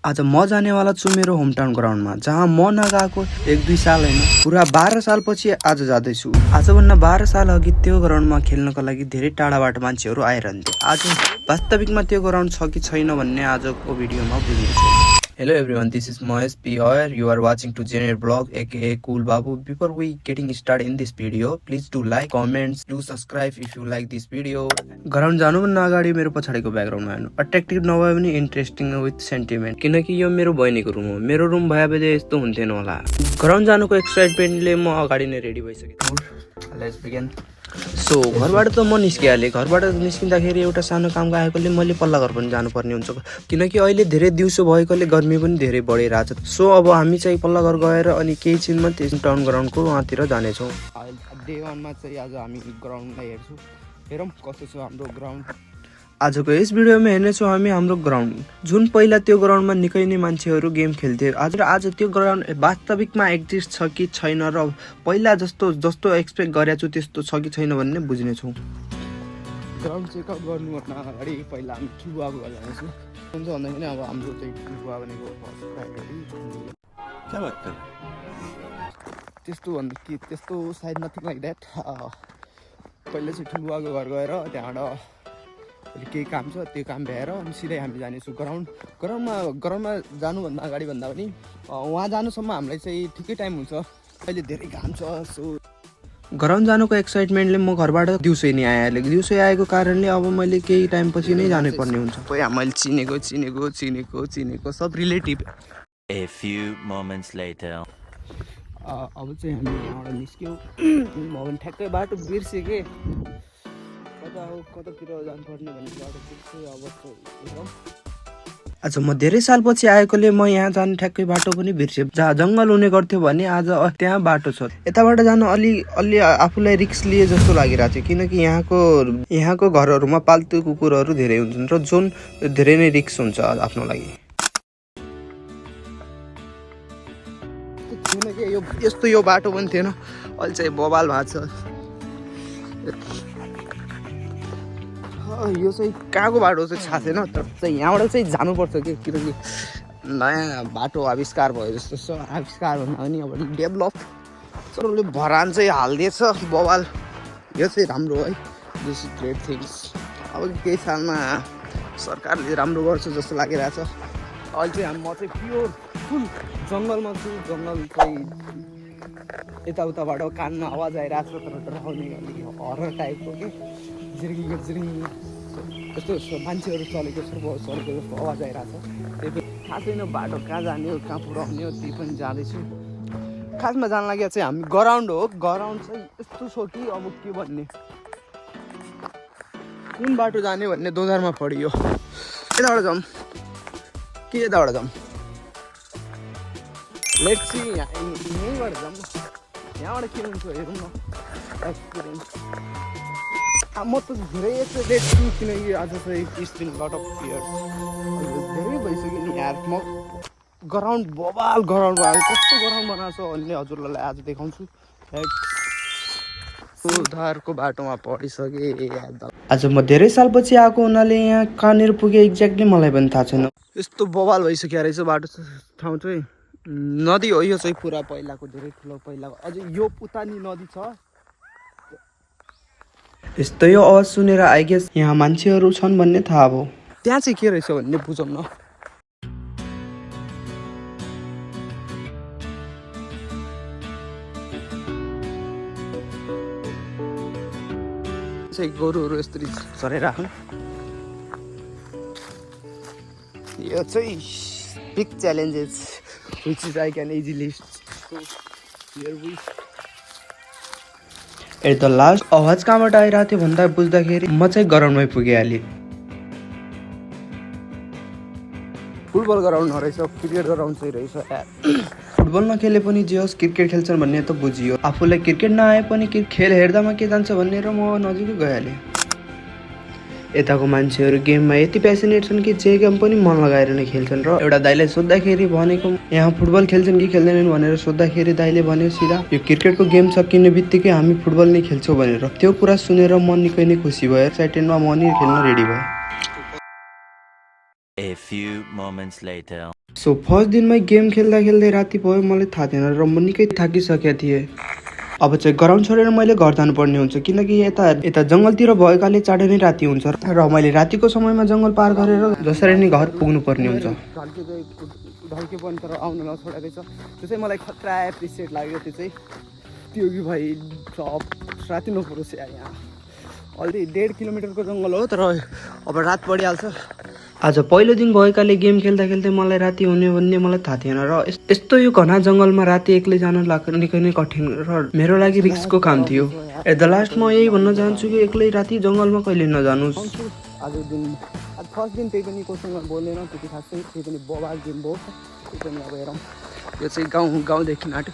आज म जानेवाला छु मेरो होम टाउन ग्राउन्डमा, जहाँ म नगएको 1-2 साल होइन, पुरा 12 सालपछि आज जाँदैछु। आजभन्दा 12 साल अघि त्यो ग्राउन्डमा खेल्नको लागि धेरै टाढाबाट मान्छेहरू आइरहन्थे। आज वास्तविकमा त्यो ग्राउन्ड छ कि छैन भन्ने आजको भिडियोमा बुझ्नेछु। Hello everyone, this is Moez P. Oyer. You are watching to Generate Blog, aka Cool Babu. Before we getting started in this video, please do like, comments, do subscribe if you like this video. Ground जानुभन्दा अगाडि मेरो पछाडिको ब्याकग्राउन्डमा हेर्नु। Attractive नभए पनि interesting with sentiment, किनकि यो मेरो बहिनीको रुम हो। मेरो रुम भए भए यस्तो हुन्थेन होला। ग्राउन्ड जानुको एक्साइटमेन्टले म अगाडि नै रेडी भइसकेँ। Let's begin. सो घरबाट त म निस्किहालेँ। घरबाट निस्किँदाखेरि एउटा सानो काम आएकोले मैले पल्ला घर पनि जानुपर्ने हुन्छ, किनकि अहिले धेरै दिउँसो भएकोले गर्मी पनि धेरै बढिरहेछ। सो अब हामी चाहिँ पल्ला घर गएर अनि केही छिनमा त्यस टाउन ग्राउन्डको वहाँतिर जानेछौँ। डे 1 मा चाहिँ आज हामी ग्राउन्डलाई हेर्छौँ। हेरौँ कस्तो छ हाम्रो ग्राउन्ड। आजको यस भिडियोमा हेर्नेछौँ हामी हाम्रो ग्राउन्ड, जुन पहिला त्यो ग्राउन्डमा निकै नै मान्छेहरू गेम खेल्थे। आज त्यो ग्राउन्ड वास्तविकमा एक्जिस्ट छ कि छैन र पहिला जस्तो एक्सपेक्ट गरेको छु त्यस्तो छ कि छैन भन्ने बुझ्नेछौँ। ग्राउन्ड चेकआउट गर्नुभन्दा अगाडि पहिला हामी ठुलुवाको घर जानेछौँ। हुन्छ भन्दाखेरि अब हाम्रो चाहिँ ठुलुवा भनेको त्यस्तो सायद नथिङ लाइक द्याट। पहिला चाहिँ ठुलुवाको घर गएर त्यहाँबाट केही काम छ, त्यो काम भ्याएर अनि सिधै हामी जानेछौँ ग्राउन्डमा जानुभन्दा अगाडि भन्दा पनि वहाँ जानुसम्म हामीलाई चाहिँ ठिकै टाइम हुन्छ। अहिले धेरै घाम छ। सो ग्राउन्ड जानुको एक्साइटमेन्टले म घरबाट दिउँसै नै आइहालेँ। दिउँसै आएको कारणले अब मैले केही टाइमपछि नै जानुपर्ने हुन्छ। मैले चिनेको सब relative. A few moments later. अब चाहिँ हामी यहाँबाट निस्क्यौँ। म ठ्याक्कै बाटो बिर्सेँ के कतातिर जानुपर्ने भन्ने बाटो बिर्सेँ। अब आज म धेरै सालपछि आएकोले म यहाँ जाने ठ्याक्कै बाटो पनि बिर्सेँ। जहाँ जङ्गल हुने गर्थ्यो भने आज त्यहाँ बाटो छ। यताबाट जानु अलि आफूलाई रिस्क लिए जस्तो लागिरहेको थियो, किनकि यहाँको घरहरूमा पाल्तु कुकुरहरू धेरै हुन्छन् र जुन धेरै नै रिस्क हुन्छ आफ्नो लागि। यस्तो यो बाटो पनि थिएन, अहिले चाहिँ बवाल भएको छ। यो चाहिँ कहाँको बाटो चाहिँ थाहा छैन, तर चाहिँ यहाँबाट चाहिँ जानुपर्छ कि, किनकि नयाँ बाटो आविष्कार भयो जस्तो छ। आविष्कार भन्दा पनि अब डेभलप सरले भरान चाहिँ हालिदिएछ बवाल। यो चाहिँ राम्रो है, दिस इज ग्रेट थिङ्स। अब केही सालमा सरकारले राम्रो गर्छ जस्तो लागिरहेछ। अहिले चाहिँ म चाहिँ प्योर फुल जङ्गलमा छु। जङ्गल चाहिँ यताउताबाट कानमा आवाज आइरहेछ, तर डराउने अलिक हरर टाइपको के झिरिङ यस्तो मान्छेहरू चलेको जस्तो आवाज आइरहेछ। त्यही पनि थाहा छैन बाटो कहाँ जाने हो, कहाँ पुऱ्याउने हो, त्यही पनि जाँदैछु। खासमा जान लागि चाहिँ हामी ग्राउन्ड हो। ग्राउन्ड चाहिँ यस्तो छ कि अब के भन्ने, कुन बाटो जाने भन्ने दोधारमा पढियो। यताबाट जाऊँ कि यताबाट जाऊँ? लेट्स सी, यहीँबाट जाऊँ। यहाँबाट के हुन्छ हेरौँ न। एक्सपिरियन्स म त धेरै एक्साइटेड छु, किनकि आज चाहिँ it's been lot of years धेरै भइसक्यो नि यार। म ग्राउन्ड बवाल ग्राउन्ड भयो। कस्तो ग्राउन्ड बनाएको छ भन्ने हजुरलाई आज देखाउँछु। सुधारको बाटोमा पढिसकेँ। आज म धेरै सालपछि आएको हुनाले यहाँ कहाँनिर पुगेँ एक्ज्याक्टली मलाई पनि थाहा छैन। यस्तो बवाल भइसक्यो रहेछ बाटो ठाउँ चाहिँ। नदी हो यो चाहिँ, पुरा पहिलाको धेरै ठुलो पहिलाको। अझै यो पुतानी नदी छ। यस्तो यो आवाज सुनेर आई गेस यहाँ मान्छेहरू छन् भन्ने थाहा भयो। त्यहाँ चाहिँ के रहेछ भन्ने बुझौँ न। चाहिँ गोरुहरू यसरी चरेर आउनु। यो चाहिँ big challenges which is I can easily here we at the last आवाज कहाँबाट आइरहेको थियो भन्दा बुझ्दाखेरि म चाहिँ ग्राउन्डमै पुगिहालेँ। फुटबल ग्राउन्ड नरहेछ, क्रिकेट ग्राउन्ड चाहिँ रहेछ। फुटबल नखेले पनि जे होस् क्रिकेट खेल्छन् भन्ने त बुझियो। आफूलाई क्रिकेट नआए पनि खेल हेर्दामा के जान्छ भनेर म नजिकै गइहालेँ। यताको मान्छेहरू गेममा यति प्यासनेट छन् कि जे गेम पनि मन लगाएर नै खेल्छन्। र एउटा दाइले सोद्धाखेरि भनेको यहाँ फुटबल खेल्छन् कि खेल्दैनन् भनेर सोद्धाखेरि दाइले भन्यो सिधा यो क्रिकेटको गेम सकिने बित्तिकै हामी फुटबल नै खेल्छौँ भनेर। त्यो कुरा सुनेर म निकै नै खुसी भएँ। एक्साइटेडमा म नि खेल्न रेडी भएँ। A few moments later. So first दिनमै गेम खेल्दा खेल्दै राति भयो मलाई थाहा थिएन र म निकै थाकिसकेको थिएँ। अब चाहिँ ग्राउन्ड छोडेर मैले घर जानुपर्ने हुन्छ किनकि यता जङ्गलतिर भएकाले चाँडै नै राति हुन्छ र मैले रातिको समयमा जङ्गल पार गरेर जसरी नै घर पुग्नुपर्ने हुन्छ। ढल्के पनि तर आउन नछोडेको छ त्यो चाहिँ मलाई खतरा एप्रिसिएट लाग्यो। त्यो चाहिँ त्यो कि भाइ सब राति नपरोस् यार। यहाँ अलरेडी 1.5 किलोमिटरको जङ्गल हो तर अब रात परिहाल्छ। आज पहिलो दिन भएकाले गेम खेल्दा खेल्दै मलाई राति हुने भन्ने मलाई थाहा थिएन र यस्तो यो घना जङ्गलमा राति एक्लै जान निकै नै कठिन र मेरो लागि रिस्कको काम थियो। एट द लास्ट म यही भन्न चाहन्छु कि एक्लै राति जङ्गलमा कहिले नजानुस्। आज फर्स्ट दिन त्यही पनि कोसँग बोलेन त्यति खासै, त्यही पनि बबाल गेम भयो। त्यही पनि अब हेरौँ यो चाहिँ गाउँदेखि आँट्यो।